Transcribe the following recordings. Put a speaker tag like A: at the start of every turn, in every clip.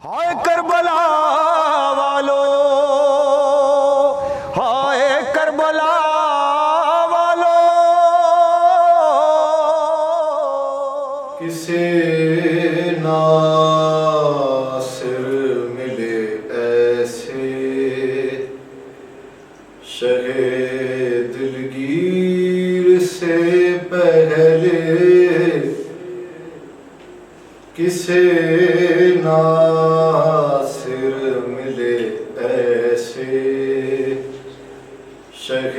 A: ہائے کربلا والو، ہائے کربلا والو،
B: کسے ناصر ملے ایسے، شہ دلگیر سے پہلے، کسے ناصر ملے ایسے، شہ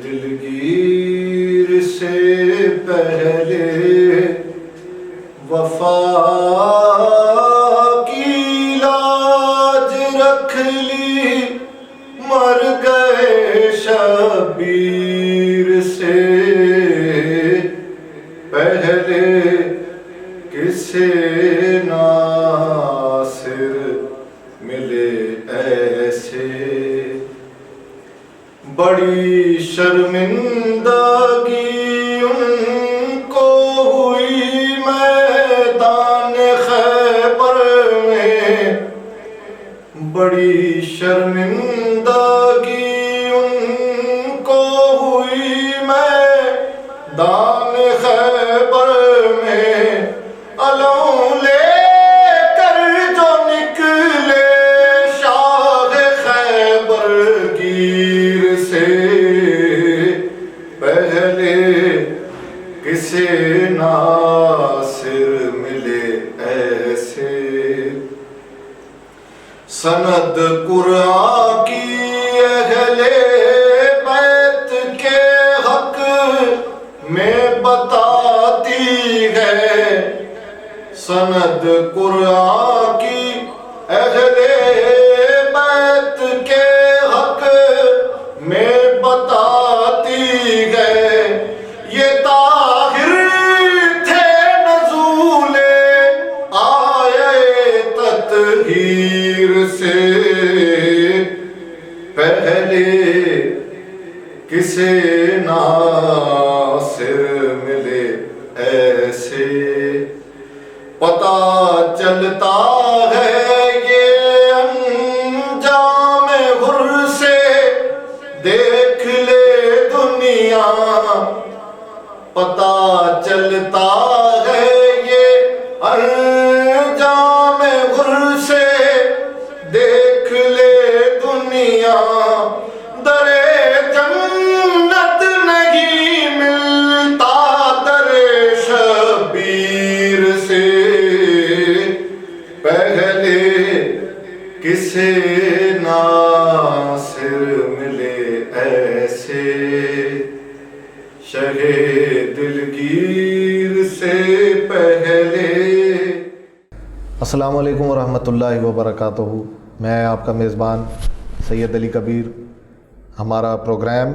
B: دلگیر سے پہلے، وفا کی لاج رکھ لی، مر گئے شبیر سے پہلے، کسے ناصر ملے ایسے۔ بڑی شرمندگی ان کو ہوئی میدان خیبر میں، بڑی شرمندگی ان کو ہوئی میدان خیبر میں، علم لے کر جو نکلے شاہ خیبر گیر سے پہلے، کسے ناصر ملے ایسے۔ سند قرآن کی اہل بیت کے حق میں بتاتی ہے، سند قرآن کی اہل بیت کے حق میں بتاتی ہے، یہ طاہر تھے نزول آیے تطہیر سے پہلے، کسے ناصر ملے ایسے۔ پتہ چلتا ہے یہ انجام غر سے، دیکھ لے دنیا، پتہ چلتا ہے یہ انجام غر سے، دیکھ لے دنیا، در جنت نہیں ملتا در شبیر سے پہلے، کسے ناصر ملے ایسے، شہ دلگیر سے پہلے۔
C: السلام علیکم ورحمۃ اللہ وبرکاتہ۔ میں آپ کا میزبان سید علی کبیر۔ ہمارا پروگرام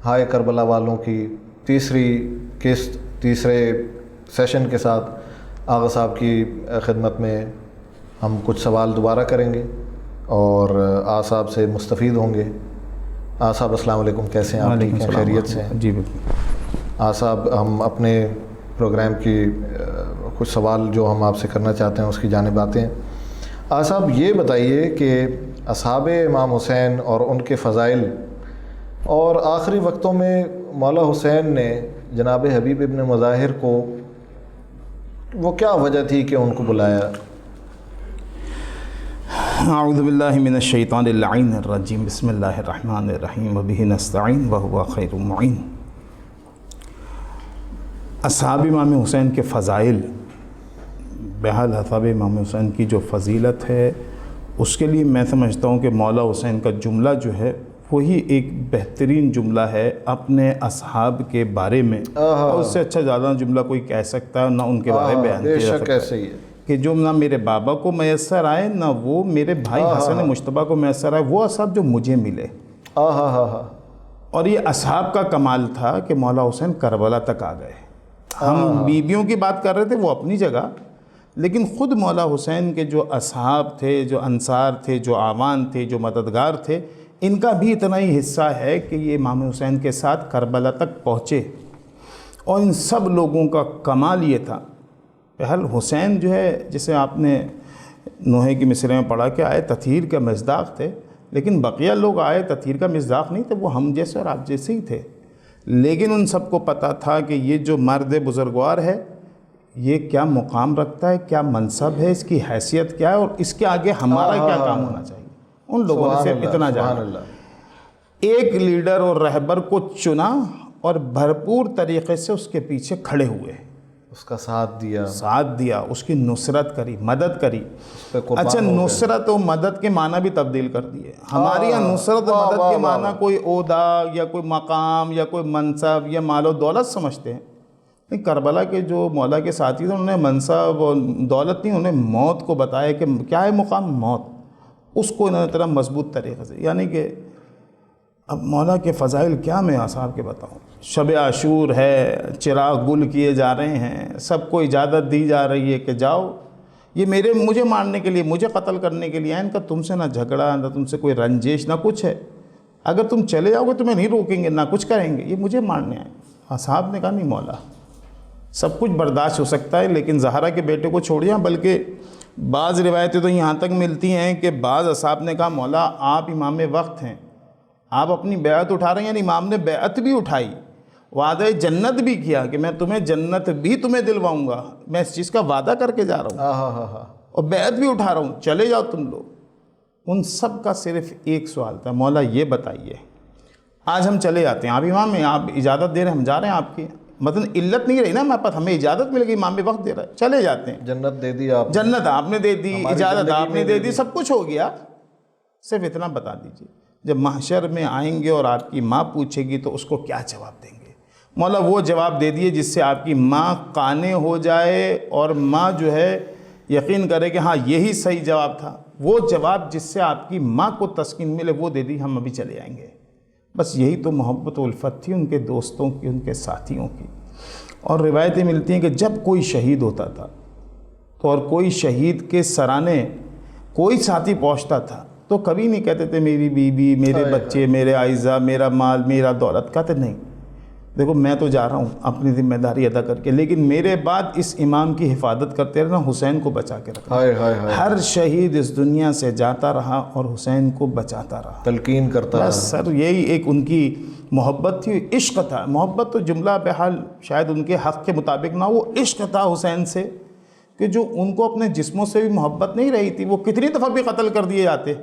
C: ہائے کربلا والوں کی تیسری قسط، تیسرے سیشن کے ساتھ آغا صاحب کی خدمت میں ہم کچھ سوال دوبارہ کریں گے اور آغا صاحب سے مستفید ہوں گے۔ آغا صاحب السلام علیکم، کیسے ہیں آپ؟ ٹھیک ہیں، خیریت سے ہیں؟
D: جی بالکل۔
C: آغا صاحب، ہم اپنے پروگرام کی کچھ سوال جو ہم آپ سے کرنا چاہتے ہیں اس کی جانب آتے ہیں۔ آغا صاحب یہ بتائیے کہ اصحاب امام حسین اور ان کے فضائل، اور آخری وقتوں میں مولا حسین نے جناب حبیب ابن مظاہر کو، وہ کیا وجہ تھی کہ ان کو بلایا؟
D: اعوذ باللہ من الشیطان اللعین الرجیم، بسم اللہ الرحمن الرحیم، وبہ نستعین وہو خیر المعین۔ اصحاب امام حسین کے فضائل، بہرحال اصحاب امام حسین کی جو فضیلت ہے اس کے لیے میں سمجھتا ہوں کہ مولا حسین کا جملہ جو ہے وہی ایک بہترین جملہ ہے اپنے اصحاب کے بارے میں، اور اس سے اچھا زیادہ جملہ کوئی کہہ سکتا ہے نہ ان کے بارے میں بیان کیا جا سکتا ہے، کہ جو نہ میرے بابا کو میسر آئے نہ وہ میرے بھائی حسن مجتبیٰ کو میسر آئے، وہ اصحاب جو مجھے ملے۔ اور یہ اصحاب کا کمال تھا کہ مولا حسین کربلا تک آ گئے۔ ہم بیویوں کی بات کر رہے تھے، وہ اپنی جگہ، لیکن خود مولا حسین کے جو اصحاب تھے، جو انصار تھے، جو اعوان تھے، جو مددگار تھے، ان کا بھی اتنا ہی حصہ ہے کہ یہ امام حسین کے ساتھ کربلا تک پہنچے۔ اور ان سب لوگوں کا کمال یہ تھا، بہرحال حسین جو ہے، جسے آپ نے نوحے کی مصرع میں پڑھا کہ آئے تطہیر کا مصداق تھے، لیکن بقیہ لوگ آئے تطہیر کا مصداق نہیں تھے، وہ ہم جیسے اور آپ جیسے ہی تھے، لیکن ان سب کو پتہ تھا کہ یہ جو مرد بزرگوار ہے یہ کیا مقام رکھتا ہے، کیا منصب ہے، اس کی حیثیت کیا ہے، اور اس کے آگے ہمارا کیا کام ہونا چاہیے۔ ان لوگوں نے صرف اتنا جانا، ایک لیڈر اور رہبر کو چنا اور بھرپور طریقے سے اس کے پیچھے کھڑے ہوئے،
C: اس کا ساتھ دیا، اس کی نصرت کری، مدد کری۔ اچھا، نصرت و مدد کے معنی بھی تبدیل کر دیے۔ ہمارے یہاں نصرت و مدد کے معنی کوئی عہدہ یا کوئی مقام یا کوئی منصب یا مال و دولت سمجھتے ہیں، نہیں، کربلا کے جو مولا کے ساتھی تھے انہوں نے منصب اور دولت نہیں، انہوں نے موت کو بتایا کہ کیا ہے مقام، موت، اس کو انہوں نے اتنا مضبوط طریقے سے، یعنی کہ اب مولا کے فضائل کیا میں صاحب کے بتاؤں۔ شب عاشور ہے، چراغ گل کیے جا رہے ہیں، سب کو اجازت دی جا رہی ہے کہ جاؤ، یہ مجھے مارنے کے لیے، مجھے قتل کرنے کے لیے، ان کا تم سے نہ جھگڑا، نہ تم سے کوئی رنجش، نہ کچھ ہے، اگر تم چلے جاؤ گے تمہیں نہیں روکیں گے، نہ کچھ کریں گے، یہ مجھے مارنے آئے۔ اصحاب نے کہا نہیں مولا، سب کچھ برداشت ہو سکتا ہے، لیکن زہرا کے بیٹے کو چھوڑ جائیں، بلکہ بعض روایتیں تو یہاں تک ملتی ہیں کہ بعض اصحاب نے کہا مولا آپ امام وقت ہیں، آپ اپنی بیعت اٹھا رہے ہیں، یعنی امام نے بیعت بھی اٹھائی، وعدہ جنت بھی کیا کہ میں تمہیں جنت بھی تمہیں دلواؤں گا، میں اس چیز کا وعدہ کر کے جا رہا ہوں اور بیعت بھی اٹھا رہا ہوں، چلے جاؤ تم لوگ۔ ان سب کا صرف ایک سوال تھا، مولا یہ بتائیے آج ہم چلے جاتے ہیں، آپ امام ہیں، آپ اجازت دے رہے ہیں، ہم جا رہے ہیں آپ کی، مطلب علت نہیں رہی نا ہمارے پاس، ہمیں اجازت ملے گی، امام بھی وقت دے رہا ہے، چلے جاتے ہیں، جنت دے دی آپ،
D: جنت آپ نے دے دی، اجازت آپ نے دے دی، سب کچھ ہو گیا، صرف اتنا بتا دیجیے جب محشر میں آئیں گے اور آپ کی ماں پوچھے گی تو اس کو کیا جواب دیں گے؟ مولا وہ جواب دے دیے جس سے آپ کی ماں قانع ہو جائے اور ماں جو ہے یقین کرے کہ ہاں یہی صحیح جواب تھا، وہ جواب جس سے آپ کی ماں کو تسکین ملے وہ دے دی، ہم ابھی چلے آئیں گے۔ بس یہی تو محبت و الفت تھی ان کے دوستوں کی، ان کے ساتھیوں کی۔ اور روایتیں ملتی ہیں کہ جب کوئی شہید ہوتا تھا تو اور کوئی شہید کے سرانے کوئی ساتھی پہنچتا تھا تو کبھی نہیں کہتے تھے میری بیوی، میرے بچے، میرے اعزا، میرا مال، میرا دولت، کہتے نہیں، دیکھو میں تو جا رہا ہوں اپنی ذمہ داری ادا کر کے، لیکن میرے بعد اس امام کی حفاظت کرتے رہنا، حسین کو بچا کے رکھنا۔ ہر شہید اس دنیا سے جاتا رہا اور حسین کو بچاتا رہا،
C: تلقین کرتا رہا۔
D: بس سر یہی ایک ان کی محبت تھی، عشق تھا، محبت تو جملہ بحال شاید ان کے حق کے مطابق نہ، وہ عشق تھا حسین سے کہ جو ان کو اپنے جسموں سے بھی محبت نہیں رہی تھی، وہ کتنی دفعہ بھی قتل کر دیے جاتے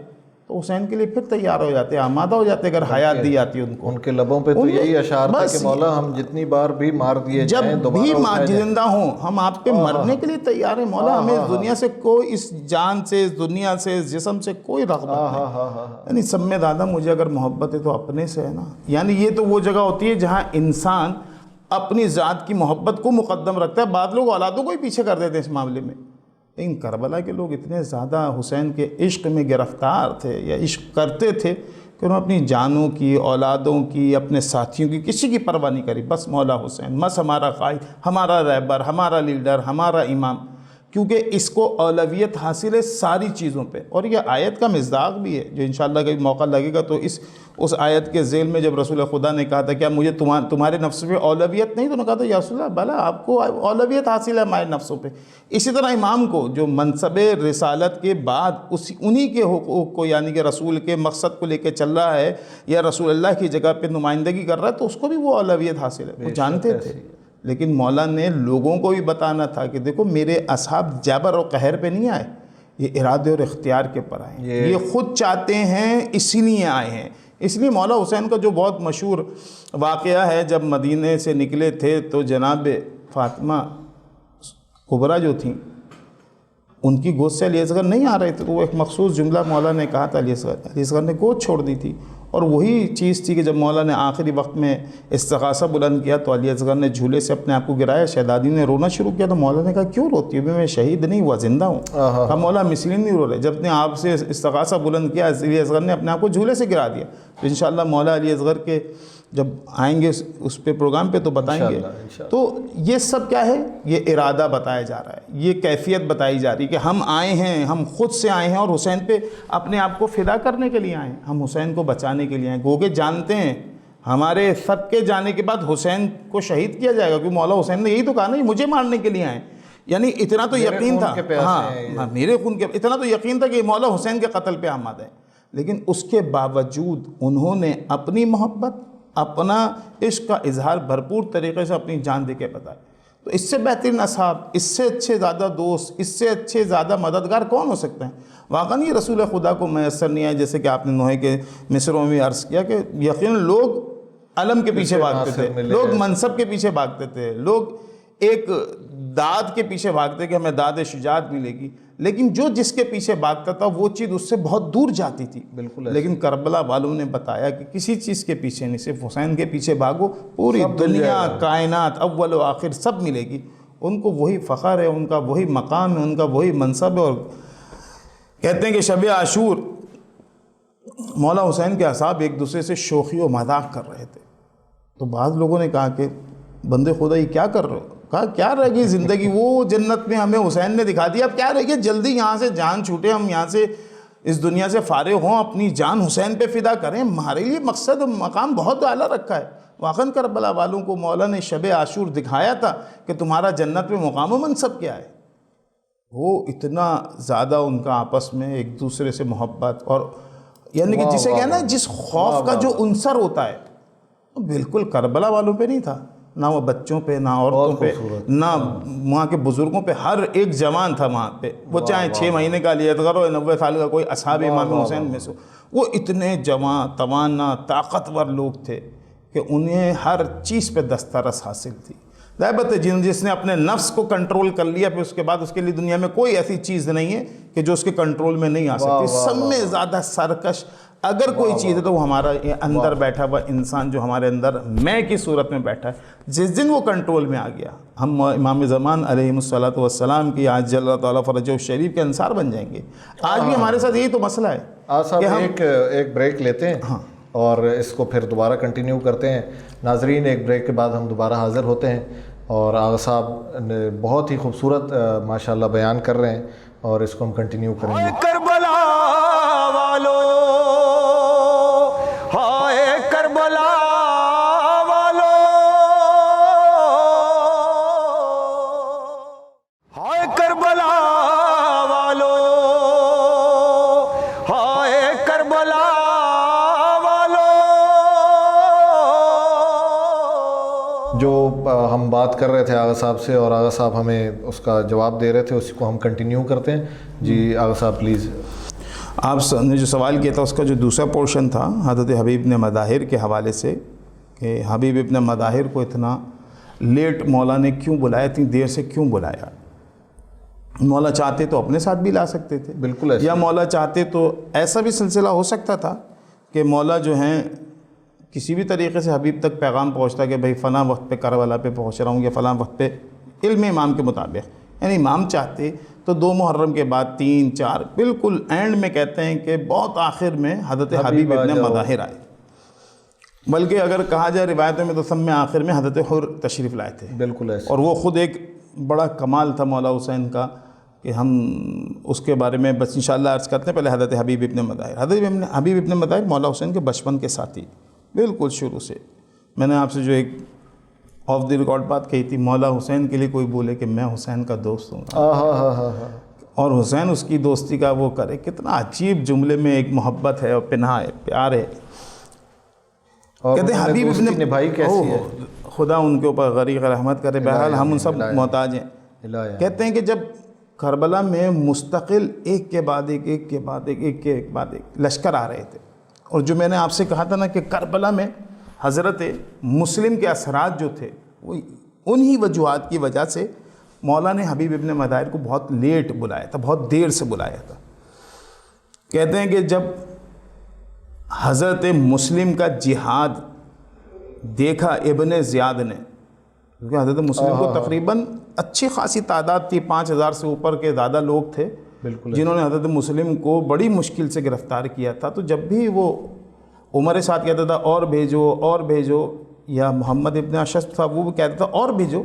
D: تو حسین کے لیے پھر تیار ہو جاتے، آمادہ ہو جاتے اگر حیات دی جاتی ان کو۔
C: ان کے لبوں پہ تو یہی اشعار تھا کہ مولا ہم جتنی بار بھی مار دیے جائیں،
D: جب بھی زندہ ہوں ہم آپ پہ مرنے کے لیے تیار ہیں مولا، ہمیں اس دنیا سے کوئی، اس جان سے، اس دنیا سے، اس جسم سے کوئی رغبت نہیں، یعنی سب میں زیادہ مجھے اگر محبت ہے تو اپنے سے ہے نا، یعنی یہ تو وہ جگہ ہوتی ہے جہاں انسان اپنی ذات کی محبت کو مقدم رکھتا ہے، بعض لوگ اولادوں کو ہی پیچھے کر دیتے ہیں اس معاملے میں، لیکن کربلا کے لوگ اتنے زیادہ حسین کے عشق میں گرفتار تھے یا عشق کرتے تھے کہ انہوں نے اپنی جانوں کی، اولادوں کی، اپنے ساتھیوں کی، کسی کی پرواہ نہیں کری، بس مولا حسین، بس ہمارا قائد، ہمارا رہبر، ہمارا لیڈر، ہمارا امام، کیونکہ اس کو اولویت حاصل ہے ساری چیزوں پہ۔ اور یہ آیت کا مصداق بھی ہے جو انشاءاللہ کبھی موقع لگے گا تو اس آیت کے ذیل میں جب رسول خدا نے کہا تھا کیا مجھے تمہارے نفس پہ اولویت نہیں، تو انہوں نے کہا تھا یا رسول اللہ بلا آپ کو اولویت حاصل ہے ہمارے نفسوں پہ۔ اسی طرح امام کو جو منصب رسالت کے بعد انہی کے حقوق کو، یعنی کہ رسول کے مقصد کو لے کے چل رہا ہے یا رسول اللہ کی جگہ پہ نمائندگی کر رہا ہے، تو اس کو بھی وہ اولویت حاصل ہے، وہ جانتے تھے، لیکن مولا نے لوگوں کو بھی بتانا تھا کہ دیکھو میرے اصحاب جبر و قہر پہ نہیں آئے، یہ ارادے اور اختیار کے پر آئے ہیں، یہ خود چاہتے ہیں اسی لیے آئے ہیں۔ اس لیے مولا حسین کا جو بہت مشہور واقعہ ہے، جب مدینے سے نکلے تھے تو جناب فاطمہ کبریٰ جو تھیں ان کی گود سے علی اصغر نہیں آ رہے تھے، تو وہ ایک مخصوص جملہ مولا نے کہا تھا، علی اصغر نے گود چھوڑ دی تھی، اور وہی چیز تھی کہ جب مولا نے آخری وقت میں استغاثہ بلند کیا تو علی اصغر نے جھولے سے اپنے آپ کو گرایا، شہزادی نے رونا شروع کیا، تو مولا نے کہا کیوں روتی ہو، میں شہید نہیں ہوا، زندہ ہوں۔ کہا مولا مثلی نہیں رو رہے، جب نے آپ سے استغاثہ بلند کیا علی اصغر نے اپنے آپ کو جھولے سے گرا دیا۔ تو انشاءاللہ مولا علی اصغر کے جب آئیں گے اس پہ پروگرام پہ تو بتائیں گے۔ تو یہ سب کیا ہے، یہ ارادہ بتایا جا رہا ہے، یہ کیفیت بتائی جا رہی ہے کہ ہم آئے ہیں، ہم خود سے آئے ہیں اور حسین پہ اپنے آپ کو فدا کرنے کے لیے آئے ہیں، ہم حسین کو بچانے کے لیے آئے ہیں، گوگے جانتے ہیں ہمارے سب کے جانے کے بعد حسین کو شہید کیا جائے گا، کیونکہ مولا حسین نے یہی تو کہا نا مجھے مارنے کے لیے آئے، یعنی اتنا تو یقین تھا،
C: خون کے پیاسے
D: ہاں
C: ہیں یہ۔
D: ہاں میرے خون کے، اتنا تو یقین تھا کہ مولا حسین کے قتل پہ آمادہ ہیں، لیکن اس کے باوجود انہوں نے اپنی محبت، اپنا عشق کا اظہار بھرپور طریقے سے اپنی جان دے کے بتایا۔ تو اس سے بہترین اصحاب، اس سے اچھے زیادہ دوست، اس سے اچھے زیادہ مددگار کون ہو سکتے ہیں؟ واقعاً یہ رسول خدا کو میسر نہیں آیا، جیسے کہ آپ نے نوح کے مصروں میں عرض کیا کہ یقیناً لوگ علم کے پیچھے بھاگتے تھے، لوگ منصب کے پیچھے بھاگتے تھے، لوگ ایک داد کے پیچھے بھاگتے کہ ہمیں داد شجاعت ملے گی، لیکن جو جس کے پیچھے بھاگتا تھا وہ چیز اس سے بہت دور جاتی تھی۔
C: بالکل
D: لیکن کربلا والوں نے بتایا کہ کسی چیز کے پیچھے نہیں، صرف حسین کے پیچھے بھاگو، پوری دنیا، کائنات، اول و آخر سب ملے گی۔ ان کو وہی فخر ہے، ان کا وہی مقام ہے، ان کا وہی منصب ہے۔ اور کہتے ہیں کہ شب عاشور مولا حسین کے اصحاب ایک دوسرے سے شوخی و مذاق کر رہے تھے، تو بعض لوگوں نے کہا کہ بندے خدا یہ کیا کر رہے ہو؟ کہا کیا رہ گئی زندگی، وہ جنت میں ہمیں حسین نے دکھا دیا، اب کیا رہ گئی، جلدی یہاں سے جان چھوٹے، ہم یہاں سے اس دنیا سے فارغ ہوں، اپنی جان حسین پہ فدا کریں، ہمارے لیے مقصد مقام بہت اعلیٰ رکھا ہے۔ واقعاً کربلا والوں کو مولا نے شب عاشور دکھایا تھا کہ تمہارا جنت میں مقام و منصب کیا ہے۔ وہ اتنا زیادہ ان کا آپس میں ایک دوسرے سے محبت، اور یعنی کہ جسے کہنا ہے جس خوف کا جو عنصر ہوتا ہے وہ بالکل کربلا والوں پہ نہیں تھا، نہ وہ بچوں پہ، نہ عورتوں پہ، نہ وہاں کے بزرگوں پہ، ہر ایک جوان تھا وہاں پہ، وہ چاہے 6 مہینے کا لیتغر ہو، 90 سال کا کوئی اصحاب امام حسین میں سے، وہ اتنے جوان، توانا، طاقتور لوگ تھے کہ انہیں ہر چیز پہ دسترس حاصل تھی۔ ظاہر بات ہے جس نے اپنے نفس کو کنٹرول کر لیا، پھر اس کے بعد اس کے لیے دنیا میں کوئی ایسی چیز نہیں ہے کہ جو اس کے کنٹرول میں نہیں آ سکتی۔ سب میں زیادہ سرکش اگر کوئی چیز ہے تو وہ ہمارا یہ اندر بیٹھا ہوا انسان جو ہمارے اندر میں کی صورت میں بیٹھا ہے، جس دن وہ کنٹرول میں آ گیا، ہم امام زمان علیہ الصلوۃ والسلام کی آج اللہ تعالیٰ فرجہ الشریف کے انصار بن جائیں گے۔ آج بھی ہمارے ساتھ یہی تو مسئلہ ہے۔
C: صاحب ایک بریک لیتے ہیں اور اس کو پھر دوبارہ کنٹینیو کرتے ہیں۔ ناظرین، ایک بریک کے بعد ہم دوبارہ حاضر ہوتے ہیں، اور آغا صاحب نے بہت ہی خوبصورت ماشاءاللہ بیان کر رہے ہیں، اور اس کو ہم کنٹینیو کریں گے۔
A: کربلا والو، ہائے کربلا والو، ہائے کربلا والو، ہائے کربلا والو۔
C: جو ہم بات کر رہے تھے آغا صاحب سے، اور آغا صاحب ہمیں اس کا جواب دے رہے تھے، اسی کو ہم کنٹینیو کرتے ہیں۔ جی آغا صاحب پلیز۔
D: آپ نے جو سوال کیا تھا اس کا جو دوسرا پورشن تھا حضرت حبیب ابن مظاہر کے حوالے سے، کہ حبیب ابن مظاہر کو اتنا لیٹ مولا نے کیوں بلایا، اتنی دیر سے کیوں بلایا؟ مولا چاہتے تو اپنے ساتھ بھی لا سکتے تھے،
C: بالکل ایسا،
D: یا مولا چاہتے تو ایسا بھی سلسلہ ہو سکتا تھا کہ مولا جو ہیں کسی بھی طریقے سے حبیب تک پیغام پہنچتا کہ بھائی فلاں وقت پہ کربلا پہ پہنچ رہا ہوں، یا فلاں وقت پہ، علم امام کے مطابق، یعنی امام چاہتے تو 2 محرم کے بعد 3 4 بالکل اینڈ میں کہتے ہیں کہ بہت آخر میں حضرت حبیب ابن مظاہر آئے، بلکہ اگر کہا جائے روایتوں میں تو سب میں آخر میں حضرت حر تشریف لائے تھے،
C: بالکل ایسا،
D: اور وہ خود ایک بڑا کمال تھا مولا حسین کا، کہ ہم اس کے بارے میں بس انشاءاللہ عرض کرتے ہیں۔ پہلے حضرت حبیب ابن مظاہر، حضرت حبیب ابن مظاہر مولا حسین کے بچپن کے ساتھی، بالکل شروع سے۔ میں نے آپ سے جو ایک آف دی ریکارڈ بات کہی تھی، مولا حسین کے لیے کوئی بولے کہ میں حسین کا دوست ہوں، اور حسین اس کی دوستی کا وہ کرے، کتنا عجیب جملے میں ایک محبت ہے اور پناہ ہے، پیار ہے۔ کہتے ہیں حبیب ابن
C: نبھائی کیسی ہے،
D: خدا ان کے اوپر غریق رحمت کرے، بہرحال ہم ان سب محتاج ہیں۔ کہتے ہیں کہ جب کربلا میں مستقل ایک کے بعد ایک، ایک کے بعد ایک، ایک کے بعد ایک لشکر آ رہے تھے، اور جو میں نے آپ سے کہا تھا نا کہ کربلا میں حضرت مسلم کے اثرات جو تھے وہ انہی وجوہات کی وجہ سے مولا نے حبیب ابن مظاہر کو بہت لیٹ بلایا تھا، بہت دیر سے بلایا تھا۔ کہتے ہیں کہ جب حضرت مسلم کا جہاد دیکھا ابن زیاد نے، کیونکہ حضرت مسلم کو تقریباً اچھی خاصی تعداد تھی، 5000 سے اوپر کے زیادہ لوگ تھے جنہوں نے حضرت مسلم کو بڑی مشکل سے گرفتار کیا تھا۔ تو جب بھی وہ عمر ساتھ کہتا تھا اور بھیجو اور بھیجو، یا محمد ابن اشد تھا وہ بھی کہتا تھا اور بھیجو،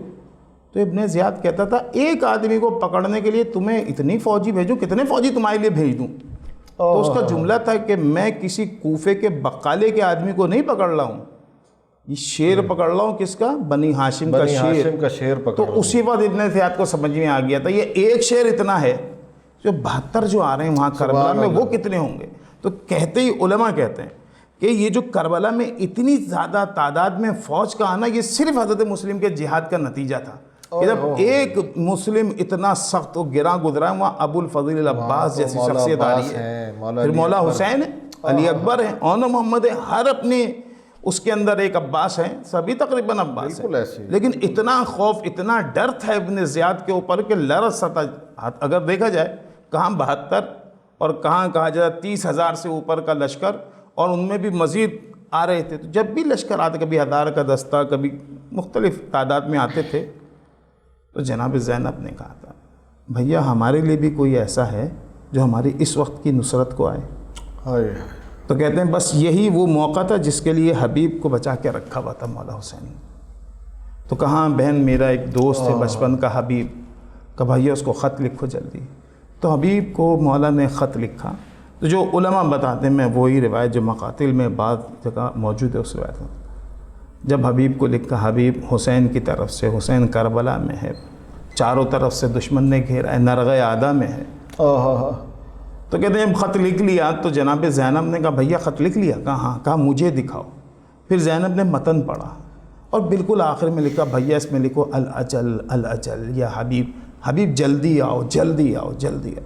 D: تو ابن زیاد کہتا تھا ایک آدمی کو پکڑنے کے لیے تمہیں اتنی فوجی بھیجو، کتنے فوجی تمہارے لیے بھیج دوں؟ تو اس کا جملہ تھا کہ میں کسی کوفے کے بقالے کے آدمی کو نہیں پکڑ رہا ہوں، یہ شیر پکڑ رہا ہوں کس کا؟ بنی ہاشم کا
C: بنی
D: شیر.
C: ہاشم کا شیر پکڑ
D: تو اسی وقت ابن زیاد کو سمجھ میں آ گیا تھا یہ ایک شیر اتنا ہے، جو 72 جو آ رہے ہیں وہاں کربلا میں وہ کتنے ہوں گے. تو کہتے ہی علماء کہتے ہیں کہ یہ جو کربلا میں اتنی زیادہ تعداد میں فوج کا آنا، یہ صرف حضرت مسلم کے جہاد کا نتیجہ تھا. کہ جب ایک مسلم اتنا سخت و گراں گزرا ہے، وہاں ابو الفضل العباس جیسی شخصیت آ رہی ہے، پھر مولا حسین ہے، علی اکبر ہے، اور محمد ہے، ہر اپنے اس کے اندر ایک عباس ہیں، سبھی تقریباً عباس ہیں. لیکن اتنا خوف، اتنا ڈر تھا ابن زیاد کے اوپر کہ لرز سا. اگر دیکھا جائے کہاں 72 اور کہاں کہا جائے 30,000 سے اوپر کا لشکر، اور ان میں بھی مزید آ رہے تھے. تو جب بھی لشکر آتے، کبھی 1000 کا دستہ، کبھی مختلف تعداد میں آتے تھے، تو جناب زینب نے کہا تھا بھیا ہمارے لیے بھی کوئی ایسا ہے جو ہماری اس وقت کی نصرت کو آئے. تو کہتے ہیں بس یہی وہ موقع تھا جس کے لیے حبیب کو بچا کے رکھا ہوا تھا مولا حسین. تو کہاں بہن میرا ایک دوست ہے بچپن کا حبیب، کہ بھیا اس کو خط لکھو جلدی. تو حبیب کو مولا نے خط لکھا. تو جو علماء بتاتے ہیں، میں وہی روایت جو مقاتل میں بعض جگہ موجود ہے اس روایت میں، جب حبیب کو لکھا حبیب حسین کی طرف سے، حسین کربلا میں ہے، چاروں طرف سے دشمن نے گھیرا ہے، نرغ آدھا میں ہے. تو کہتے ہیں خط لکھ لیا. تو جناب زینب نے کہا بھیا خط لکھ لیا؟ کہا ہاں. کہا مجھے دکھاؤ. پھر زینب نے متن پڑھا اور بالکل آخر میں لکھا بھیا اس میں لکھو الاجل الاجل یا حبیب، حبیب جلدی آؤ جلدی آؤ جلدی آؤ.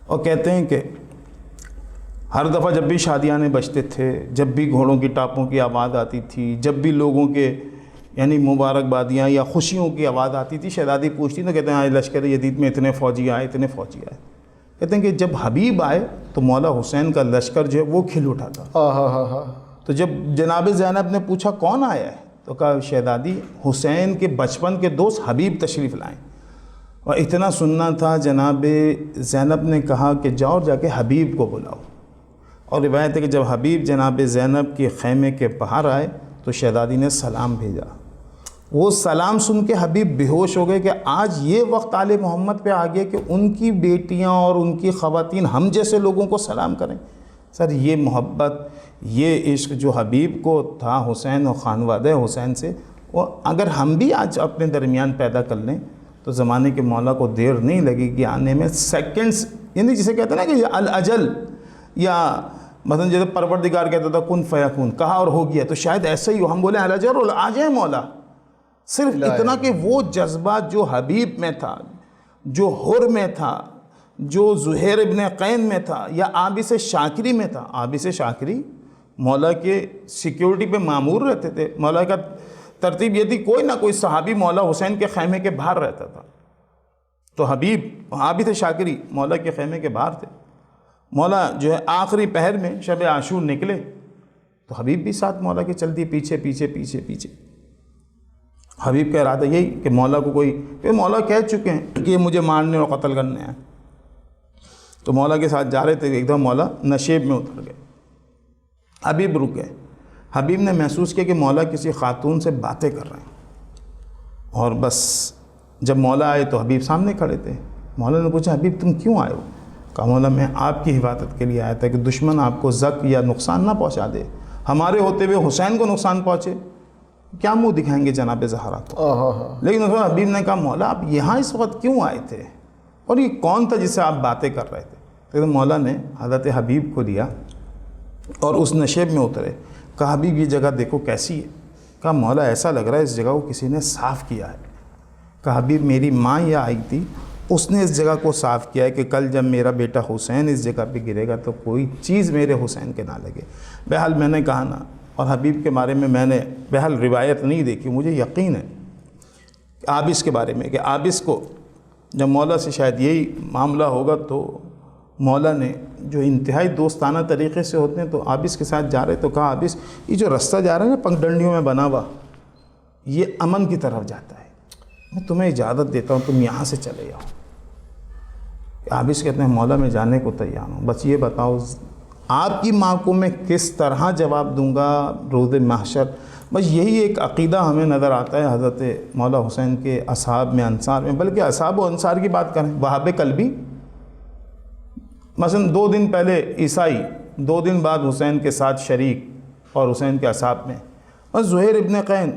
D: اور کہتے ہیں کہ ہر دفعہ جب بھی شادیانے بجتے تھے، جب بھی گھوڑوں کی ٹاپوں کی آواز آتی تھی، جب بھی لوگوں کے یعنی مبارکبادیاں یا خوشیوں کی آواز آتی تھی، شہزادی پوچھتی تو کہتے ہیں آج لشکر یزید میں اتنے فوجی آئے، اتنے فوجی آئے. کہتے ہیں کہ جب حبیب آئے تو مولا حسین کا لشکر جو ہے وہ کھل اٹھا تھا. تو جب جناب زینب نے پوچھا کون آیا ہے، تو کہا شہزادی حسین کے بچپن کے دوست حبیب تشریف لائیں. اور اتنا سننا تھا، جناب زینب نے کہا کہ جاؤ جا کے حبیب کو بلاؤ. اور روایت ہے کہ جب حبیب جناب زینب کے خیمے کے باہر آئے تو شہزادی نے سلام بھیجا. وہ سلام سن کے حبیب بے ہوش ہو گئے کہ آج یہ وقت آل محمد پہ آ گیا کہ ان کی بیٹیاں اور ان کی خواتین ہم جیسے لوگوں کو سلام کریں. سر یہ محبت، یہ عشق جو حبیب کو تھا حسین اور خانوادہ حسین سے، وہ اگر ہم بھی آج اپنے درمیان پیدا کر لیں تو زمانے کے مولا کو دیر نہیں لگے گی آنے میں. سیکنڈز، یعنی جسے کہتے ہیں نا کہ الاجل، یا مثلا جیسے پروردگار کہتا تھا کن فیکون، کہا اور ہو گیا، تو شاید ایسا ہی ہو. ہم بولیں الاجل آ جائیں مولا. صرف اتنا کہ وہ جذبہ جو حبیب میں تھا، جو حر میں تھا، جو زہیر ابن قین میں تھا، یا عابس شاکری میں تھا. عابس شاکری مولا کے سیکیورٹی پہ مامور رہتے تھے. مولا کا ترتیب یہ تھی کوئی نہ کوئی صحابی مولا حسین کے خیمے کے باہر رہتا تھا. تو حبیب عابس شاکری مولا کے خیمے کے باہر تھے. مولا جو ہے آخری پہر میں شب عاشور نکلے تو حبیب بھی ساتھ مولا کے چل دیے، پیچھے پیچھے پیچھے پیچھے. حبیب کا ارادہ یہی کہ مولا کو کہ مولا کہہ چکے ہیں کہ یہ مجھے مارنے اور قتل کرنے ہیں. تو مولا کے ساتھ جا رہے تھے، ایک دم مولا نشیب میں اتر گئے. حبیب رک گئے. حبیب نے محسوس کیا کہ مولا کسی خاتون سے باتیں کر رہے ہیں. اور بس جب مولا آئے تو حبیب سامنے کھڑے تھے. مولا نے پوچھا حبیب تم کیوں آئے ہو؟ کہا مولا میں آپ کی حفاظت کے لیے آیا تھا کہ دشمن آپ کو زخم یا نقصان نہ پہنچا دے، ہمارے ہوتے ہوئے حسین کو نقصان پہنچے، کیا منہ دکھائیں گے جناب زہرا کو. لیکن اس وقت حبیب نے کہا مولا آپ یہاں اس وقت کیوں آئے تھے، اور یہ کون تھا جس سے آپ باتیں کر رہے تھے؟ تو مولا نے حضرت حبیب کو لیا اور اس نشیب میں اترے. کہا حبیب یہ جگہ دیکھو کیسی ہے. کہا مولا ایسا لگ رہا ہے اس جگہ کو کسی نے صاف کیا ہے. کہا حبیب میری ماں یہ آئی تھی، اس نے اس جگہ کو صاف کیا ہے کہ کل جب میرا بیٹا حسین اس جگہ پہ گرے گا تو کوئی چیز میرے حسین کے نہ لگے. بہرحال میں نے کہا نا، اور حبیب کے بارے میں نے بہرحال روایت نہیں دیکھی، مجھے یقین ہے عابس کے بارے میں کہ عابس کو جب مولا سے شاید یہی معاملہ ہوگا تو مولا نے جو انتہائی دوستانہ طریقے سے ہوتے ہیں تو عابس کے ساتھ جا رہے تو کہا عابس یہ جو رستہ جا رہا ہے نا پنکھ ڈنڈیوں میں بنا ہوا، یہ امن کی طرف جاتا ہے، میں تمہیں اجازت دیتا ہوں تم یہاں سے چلے جاؤ. عابس کہتے ہیں مولا میں جانے کو تیار ہوں، بس یہ بتاؤ آپ کی ماں کو میں کس طرح جواب دوں گا روز محشر. بس یہی ایک عقیدہ ہمیں نظر آتا ہے حضرت مولا حسین کے اصحاب میں، انصار میں، بلکہ اصحاب و انصار کی بات کریں. وہاب کلبی مثلا 2 دن پہلے عیسائی، 2 دن بعد حسین کے ساتھ شریک اور حسین کے اصحاب میں. اور زہیر ابن قین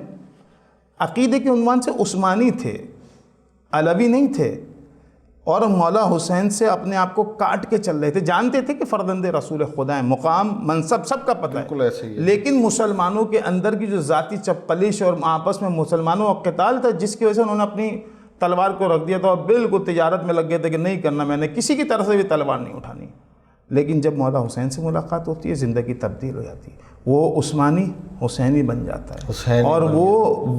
D: عقیدے کے عنوان سے عثمانی تھے، علوی نہیں تھے، اور مولا حسین سے اپنے آپ کو کاٹ کے چل رہے تھے، جانتے تھے کہ فرزند رسول خدا ہیں، مقام منصب سب کا پتہ
C: بالکل
D: ہے،
C: ایسے ہی ہے۔
D: لیکن مسلمانوں کے اندر کی جو ذاتی چپلش اور آپس میں مسلمانوں کا قتال تھا، جس کی وجہ سے انہوں نے اپنی تلوار کو رکھ دیا تھا اور بالکل تجارت میں لگ گئے تھے کہ نہیں کرنا، میں نے کسی کی طرف سے بھی تلوار نہیں اٹھانی۔ لیکن جب مولا حسین سے ملاقات ہوتی ہے، زندگی تبدیل ہو جاتی ہے، وہ عثمانی حسینی بن جاتا ہے،
C: حسینی
D: اور
C: بن
D: وہ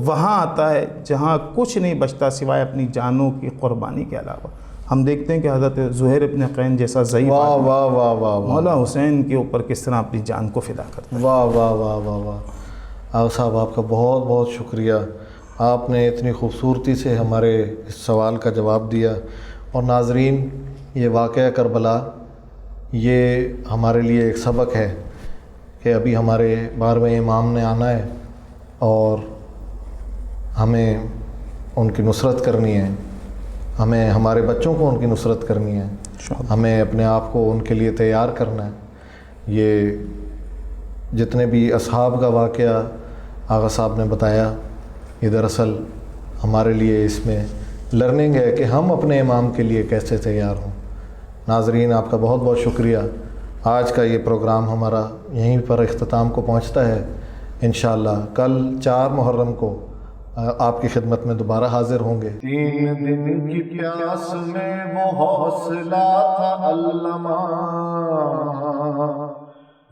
D: وہاں آتا ہے جہاں کچھ نہیں بچتا سوائے اپنی جانوں کی قربانی کے علاوہ۔ ہم دیکھتے ہیں کہ حضرت زہیر ابن قین جیسا ضعیف
C: واہ
D: آدمی
C: واہ واہ واہ واہ
D: مولا حسین کے اوپر کس طرح اپنی جان کو فدا کرتا ہے۔
C: واہ واہ واہ واہ واہ آغا صاحب، آپ کا بہت بہت شکریہ، آپ نے اتنی خوبصورتی سے ہمارے اس سوال کا جواب دیا۔ اور ناظرین، یہ واقعہ کربلا یہ ہمارے لیے ایک سبق ہے کہ ابھی ہمارے 12ویں امام نے آنا ہے اور ہمیں ان کی نصرت کرنی ہے، ہمیں ہمارے بچوں کو ان کی نصرت کرنی ہے، ہمیں اپنے آپ کو ان کے لیے تیار کرنا ہے۔ یہ جتنے بھی اصحاب کا واقعہ آغا صاحب نے بتایا، یہ دراصل ہمارے لیے اس میں لرننگ ہے کہ ہم اپنے امام کے لیے کیسے تیار ہوں۔ ناظرین، آپ کا بہت بہت شکریہ۔ آج کا یہ پروگرام ہمارا یہیں پر اختتام کو پہنچتا ہے۔ انشاءاللہ کل 4 محرم کو آپ کی خدمت میں دوبارہ حاضر ہوں گے۔
B: 3 دن کی پیاس میں وہ حوصلہ تھا علامہ،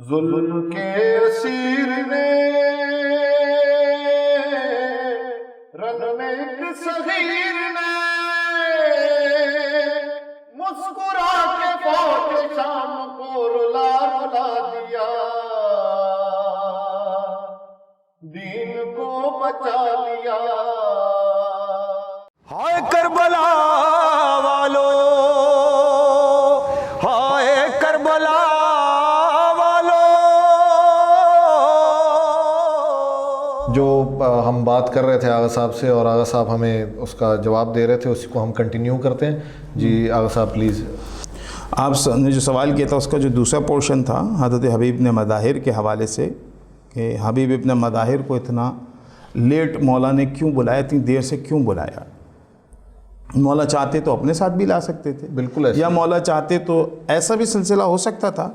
B: ظلم کے اسیر نے رن میں ایک صغیر نے مسکرا کے فوج شام کو رلا رلا دیا، دین کو بچا لیا۔
A: ہائے کربلا والو، ہائے کربلا والو۔
C: جو ہم بات کر رہے تھے آغا صاحب سے اور آغا صاحب ہمیں اس کا جواب دے رہے تھے، اسی کو ہم کنٹینیو کرتے ہیں۔ جی آغا صاحب پلیز۔
D: آپ نے جو سوال کیا تھا اس کا جو دوسرا پورشن تھا حضرت حبیب ابن مظاہر کے حوالے سے، کہ حبیب ابن مظاہر کو اتنا لیٹ مولا نے کیوں بلایا، اتنی دیر سے کیوں بلایا؟ مولا چاہتے تو اپنے ساتھ بھی لا سکتے تھے،
C: بالکل ایسا،
D: یا مولا چاہتے تو ایسا بھی سلسلہ ہو سکتا تھا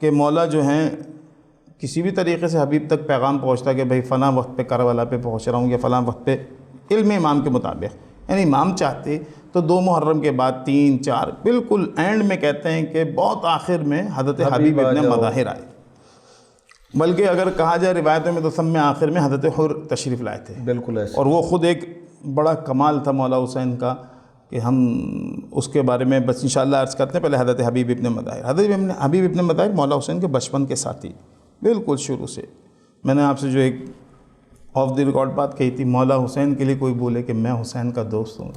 D: کہ مولا جو ہیں کسی بھی طریقے سے حبیب تک پیغام پہنچتا کہ بھئی فلاں وقت پہ کربلا پہ پہنچ رہا ہوں، یا فلاں وقت پہ، علم امام کے مطابق، یعنی امام چاہتے تو 2 محرم کے بعد 3 4 بالکل اینڈ میں کہتے ہیں کہ بہت آخر میں حضرت حبیب ابن مظاہر آئے، بلکہ اگر کہا جائے روایتوں میں تو سب میں آخر میں حضرت حر تشریف لائے تھے،
C: بالکل ایسا۔
D: اور وہ خود ایک بڑا کمال تھا مولا حسین کا کہ ہم اس کے بارے میں بس انشاءاللہ عرض کرتے ہیں۔ پہلے حضرت حبیب ابن مظاہر، حبیب ابن مظاہر مولا حسین کے بچپن کے ساتھی، بالکل شروع سے۔ میں نے آپ سے جو ایک آف دی ریکارڈ بات کہی تھی، مولا حسین کے لیے کوئی بولے کہ میں حسین کا دوست ہوں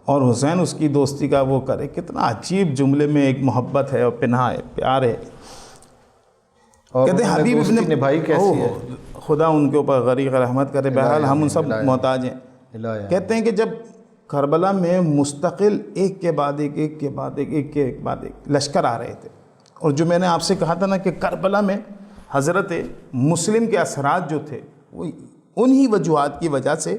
D: اور حسین اس کی دوستی کا وہ کرے، کتنا عجیب جملے میں ایک محبت ہے اور پناہ ہے، پیار ہے۔
C: اور
D: کہتے ہیں حبیب ابن
C: نبھائی کیسی ہے،
D: خدا ان کے اوپر غریق رحمت کرے، بہرحال ہم ان سب محتاج ہیں۔ کہتے ہیں کہ جب کربلا میں مستقل ایک کے بعد ایک، ایک کے بعد ایک، ایک کے بعد ایک لشکر آ رہے تھے، اور جو میں نے آپ سے کہا تھا نا کہ کربلا میں حضرت مسلم کے اثرات جو تھے وہ انہی وجوہات کی وجہ سے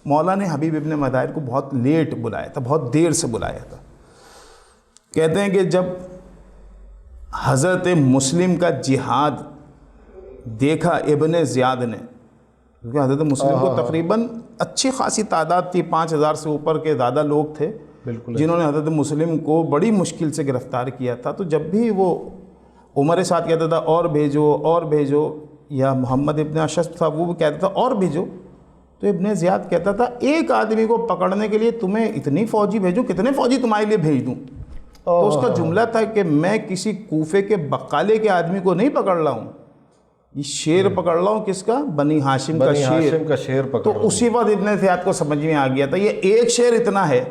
D: مولا نے حبیب ابن مظاہر کو بہت لیٹ بلایا تھا، بہت دیر سے بلایا تھا۔ کہتے ہیں کہ جب حضرت مسلم کا جہاد دیکھا ابن زیاد نے، کیونکہ حضرت مسلم کو تقریباً اچھی خاصی تعداد تھی، 5000 سے اوپر کے زیادہ لوگ تھے جنہوں نے حضرت مسلم کو بڑی مشکل سے گرفتار کیا تھا۔ تو جب بھی وہ عمر ساتھ کہتا تھا اور بھیجو اور بھیجو، یا محمد ابن اشعث تھا وہ بھی کہتا تھا اور بھیجو، تو ابن زیاد کہتا تھا ایک آدمی کو پکڑنے کے لیے تمہیں اتنی فوجی بھیجوں، کتنے فوجی تمہارے لیے بھیج دوں؟ تو اس کا جملہ تھا کہ میں کسی کوفے کے بقالے کے آدمی کو نہیں پکڑ رہا ہوں، یہ شیر پکڑ رہا ہوں، کس کا؟ بنی ہاشم کا شیر۔ تو اسی وقت ابن زیاد کو سمجھ میں آ گیا تھا یہ ایک شیر اتنا ہے،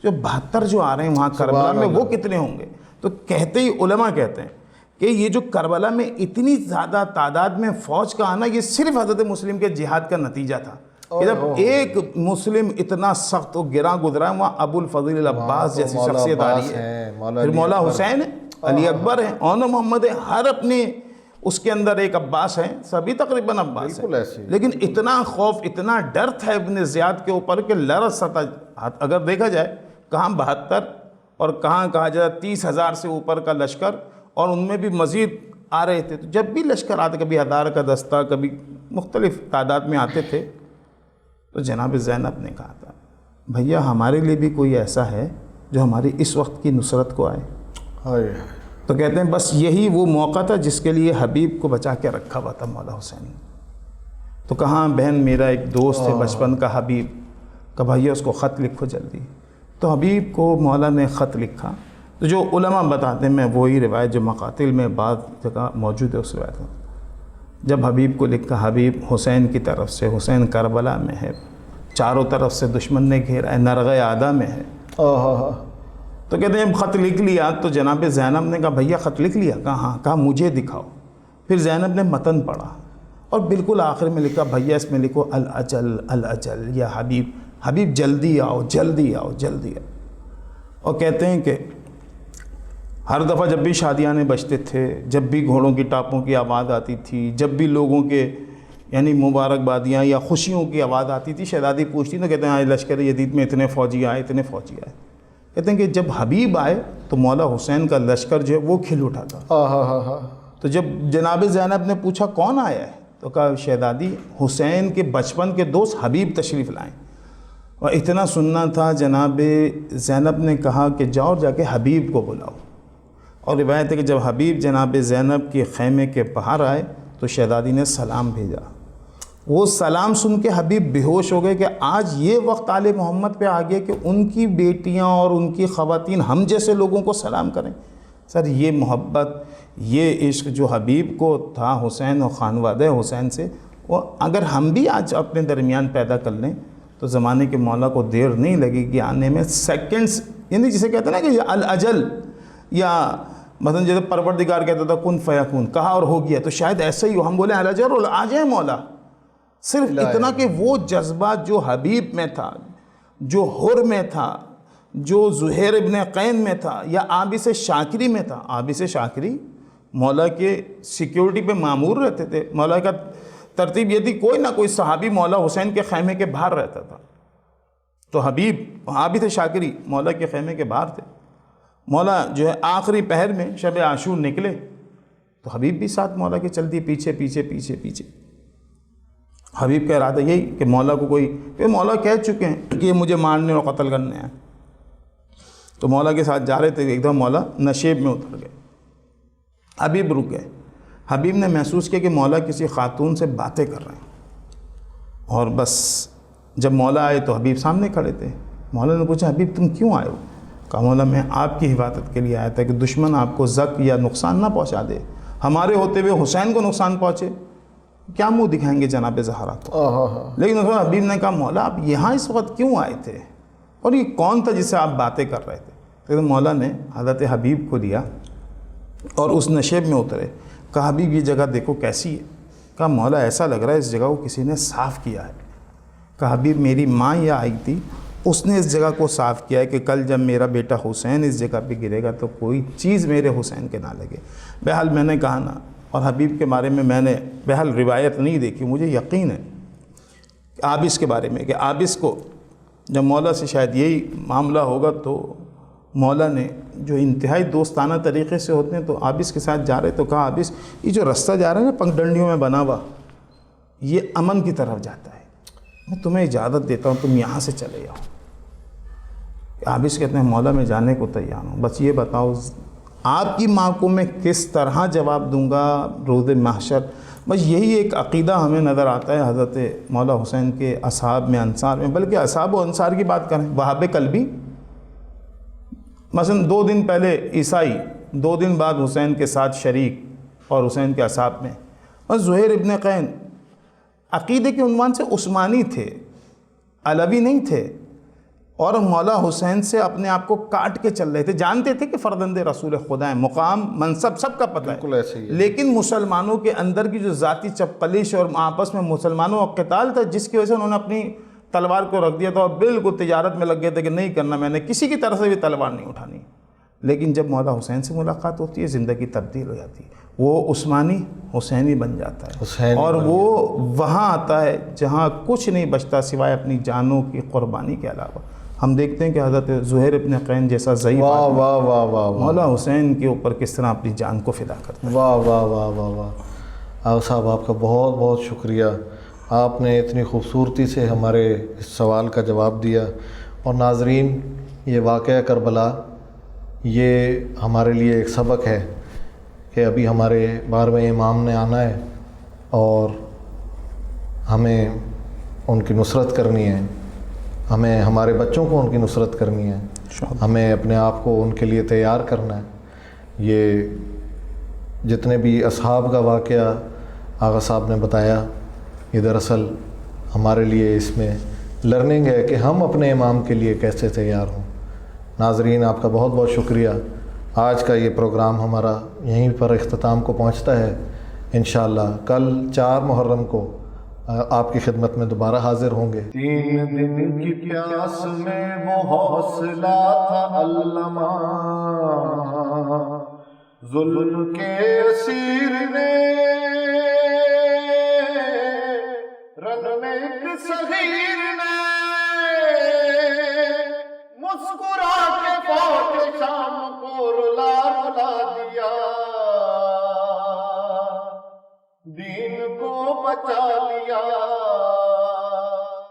D: جو 72 جو آ رہے ہیں وہاں کربلا میں وہ کتنے ہوں گے؟ تو کہتے ہی علماء کہتے ہیں کہ یہ جو کربلا میں اتنی زیادہ تعداد میں فوج کا آنا، یہ صرف حضرت مسلم کے جہاد کا نتیجہ تھا کہ جب ایک مسلم اتنا سخت و گراں گزرا، وہاں ابو الفضل العباس جیسی شخصیت آ رہی ہے، پھر مولا حسین ہے، علی اکبر ہے، اون محمد ہے، ہر اپنے اس کے اندر ایک عباس ہے، سبھی تقریباً عباس
C: بالکل
D: ہیں،
C: ایسے ہی۔
D: لیکن اتنا خوف اتنا ڈر تھا ابن زیاد کے اوپر کہ لرز سطح، اگر دیکھا جائے کہاں 72 اور کہاں کہا جائے 30,000 سے اوپر کا لشکر، اور ان میں بھی مزید آ رہے تھے، تو جب بھی لشکر آتے، کبھی 1000 کا دستہ، کبھی مختلف تعداد میں آتے تھے، تو جناب زینب نے کہا تھا بھیا ہمارے لیے بھی کوئی ایسا ہے جو ہماری اس وقت کی نصرت کو آئے۔
C: ہائے
D: تو کہتے ہیں بس یہی وہ موقع تھا جس کے لیے حبیب کو بچا کے رکھا ہوا تھا مولا حسین نے۔ تو کہاں بہن میرا ایک دوست ہے بچپن کا حبیب، کہ بھیا اس کو خط لکھو جلدی۔ تو حبیب کو مولا نے خط لکھا، تو جو علماء بتاتے ہیں، میں وہی روایت جو مقاتل میں بعض جگہ موجود ہے اس روایت میں، جب حبیب کو لکھا، حبیب حسین کی طرف سے، حسین کربلا میں ہے، چاروں طرف سے دشمن نے گھیرا ہے، نرغ عادہ میں ہے۔ تو کہتے ہیں خط لکھ لیا، تو جناب زینب نے کہا بھیا خط لکھ لیا؟ کہا ہاں۔ کہا مجھے دکھاؤ۔ پھر زینب نے متن پڑھا اور بالکل آخر میں لکھا بھیا اس میں لکھو الاجل الاجل یا حبیب، حبیب جلدی آؤ جلدی آؤ جلدی آؤ۔ اور کہتے ہیں کہ ہر دفعہ جب بھی شادیانے بجتے تھے، جب بھی گھوڑوں کی ٹاپوں کی آواز آتی تھی، جب بھی لوگوں کے یعنی مبارکبادیاں یا خوشیوں کی آواز آتی تھی، شہزادی پوچھتی تو کہتے ہیں آج لشکر یزید میں اتنے فوجی آئے، اتنے فوجی آئے۔ کہتے ہیں کہ جب حبیب آئے تو مولا حسین کا لشکر جو ہے وہ کھل اٹھا تھا۔ تو جب جناب زینب نے پوچھا کون آیا ہے، تو کہا شہزادی حسین کے بچپن کے دوست حبیب تشریف لائیں۔ اور اتنا سننا تھا، جناب زینب نے کہا کہ جاؤ جا کے حبیب کو بلاؤ۔ اور روایت ہے کہ جب حبیب جناب زینب کے خیمے کے باہر آئے تو شہزادی نے سلام بھیجا۔ وہ سلام سن کے حبیب بے ہوش ہو گئے کہ آج یہ وقت آل محمد پہ آ گیا کہ ان کی بیٹیاں اور ان کی خواتین ہم جیسے لوگوں کو سلام کریں۔ سر یہ محبت، یہ عشق جو حبیب کو تھا حسین اور خانوادہ حسین سے، وہ اگر ہم بھی آج اپنے درمیان پیدا کر لیں تو زمانے کے مولا کو دیر نہیں لگے گی آنے میں، سیکنڈز، یعنی جسے کہتے ہیں نا کہ الاجل، یا مثلا جیسے پروردگار کہتا تھا کن فیکون، کہا اور ہو گیا، تو شاید ایسا ہی ہو، ہم بولیں الاجل اور آ جائیں مولا۔ صرف اتنا کہ وہ جذبہ جو حبیب میں تھا، جو حر میں تھا، جو زہیر ابن قین میں تھا، یا عابس شاکری میں تھا۔ عابس شاکری مولا کے سیکیورٹی پہ مامور رہتے تھے، مولا کا ترتیب یہ تھی کوئی نہ کوئی صحابی مولا حسین کے خیمے کے باہر رہتا تھا۔ تو حبیب عابس شاکری مولا کے خیمے کے باہر تھے۔ مولا جو ہے آخری پہر میں شب عاشور نکلے تو حبیب بھی ساتھ مولا کے چلتی پیچھے پیچھے پیچھے پیچھے۔ حبیب کا ارادہ یہی کہ مولا کو کوئی، کہ مولا کہہ چکے ہیں کہ یہ مجھے مارنے اور قتل کرنے ہیں، تو مولا کے ساتھ جا رہے تھے، ایک دم مولا نشیب میں اتر گئے، حبیب رک گئے۔ حبیب نے محسوس کیا کہ مولا کسی خاتون سے باتیں کر رہے ہیں، اور بس جب مولا آئے تو حبیب سامنے کھڑے تھے۔ مولا نے پوچھا حبیب تم کیوں آئے ہو؟ کہا مولا میں آپ کی حفاظت کے لیے آیا تھا کہ دشمن آپ کو زخم یا نقصان نہ پہنچا دے، ہمارے ہوتے ہوئے حسین کو نقصان پہنچے، کیا منہ دکھائیں گے جناب زہرا کو۔ لیکن اس وقت حبیب نے کہا مولا آپ یہاں اس وقت کیوں آئے تھے، اور یہ کون تھا جس سے آپ باتیں کر رہے تھے؟ لیکن مولا نے حضرت حبیب کو لیا اور اس نشیب میں اترے۔ کہا حبیب یہ جگہ دیکھو کیسی ہے؟ کہا مولا ایسا لگ رہا ہے اس جگہ کو کسی نے صاف کیا ہے۔ کہا حبیب میری ماں یہ آئی تھی، اس نے اس جگہ کو صاف کیا ہے کہ کل جب میرا بیٹا حسین اس جگہ پہ گرے گا تو کوئی چیز میرے حسین کے نہ لگے۔ بہرحال میں نے کہا نا، اور حبیب کے بارے میں نے بہرحال روایت نہیں دیکھی، مجھے یقین ہے عابس کے بارے میں کہ عابس کو جب مولا سے شاید یہی معاملہ ہوگا تو مولا نے جو انتہائی دوستانہ طریقے سے ہوتے ہیں تو عابس کے ساتھ جا رہے تو کہا عابس یہ جو رستہ جا رہا ہے نا پگڈنڈیوں میں بنا ہوا، یہ امن کی طرف جاتا ہے، میں تمہیں اجازت دیتا ہوں تم یہاں سے چلے جاؤ۔ عابس کہتے ہیں مولا میں جانے کو تیار ہوں، بس یہ بتاؤ آپ کی ماں کو میں کس طرح جواب دوں گا روز محشر۔ بس یہی ایک عقیدہ ہمیں نظر آتا ہے حضرت مولا حسین کے اصحاب میں، انصار میں، بلکہ اصحاب و انصار کی بات کریں، وہاب قلبی مثلا 2 دن پہلے عیسائی، 2 دن بعد حسین کے ساتھ شریک اور حسین کے اصحاب میں، اور زہیر ابن قین عقیدے کے عنوان سے عثمانی تھے، علوی نہیں تھے، اور مولا حسین سے اپنے آپ کو کاٹ کے چل رہے تھے، جانتے تھے کہ فرزند رسول خدا ہیں، مقام منصب سب کا پتہ
C: بالکل
D: ہے،
C: ایسے ہی ہے۔
D: لیکن مسلمانوں کے اندر کی جو ذاتی چپقلش اور آپس میں مسلمانوں کا قتال تھا جس کی وجہ سے انہوں نے اپنی تلوار کو رکھ دیا تھا اور بالکل تجارت میں لگ گئے تھے کہ نہیں کرنا، میں نے کسی کی طرف سے بھی تلوار نہیں اٹھانی۔ لیکن جب مولا حسین سے ملاقات ہوتی ہے زندگی تبدیل ہو جاتی ہے، وہ عثمانی حسینی بن جاتا ہے،
C: حسینی
D: اور
C: بن
D: وہ وہاں آتا ہے جہاں کچھ نہیں بچتا سوائے اپنی جانوں کی قربانی کے علاوہ۔ ہم دیکھتے ہیں کہ حضرت زہیر ابن قین جیسا ضعیف
C: واہ
D: آدمی
C: واہ واہ واہ واہ
D: مولا حسین کے اوپر کس طرح اپنی جان کو فدا کرتا ہے۔
C: واہ واہ واہ واہ واہ آغا صاحب، آپ کا بہت بہت شکریہ، آپ نے اتنی خوبصورتی سے ہمارے اس سوال کا جواب دیا۔ اور ناظرین، یہ واقعہ کربلا یہ ہمارے لیے ایک سبق ہے کہ ابھی ہمارے 12ویں امام نے آنا ہے اور ہمیں ان کی نصرت کرنی ہے، ہمیں ہمارے بچوں کو ان کی نصرت کرنی ہے، ہمیں اپنے آپ کو ان کے لیے تیار کرنا ہے۔ یہ جتنے بھی اصحاب کا واقعہ آغا صاحب نے بتایا، یہ دراصل ہمارے لیے اس میں لرننگ ہے کہ ہم اپنے امام کے لیے کیسے تیار ہوں۔ ناظرین، آپ کا بہت بہت شکریہ۔ آج کا یہ پروگرام ہمارا یہیں پر اختتام کو پہنچتا ہے۔ انشاءاللہ کل 4 محرم کو آپ کی خدمت میں دوبارہ حاضر ہوں گے۔
B: 3 دن کی پیاس میں وہ حوصلہ تھا علامہ، ظلم کے اسیر نے رن میں ایک صغیر نے مسکرا کے فوج شام کو رلا رلا دیا، دین کو بچا لیا۔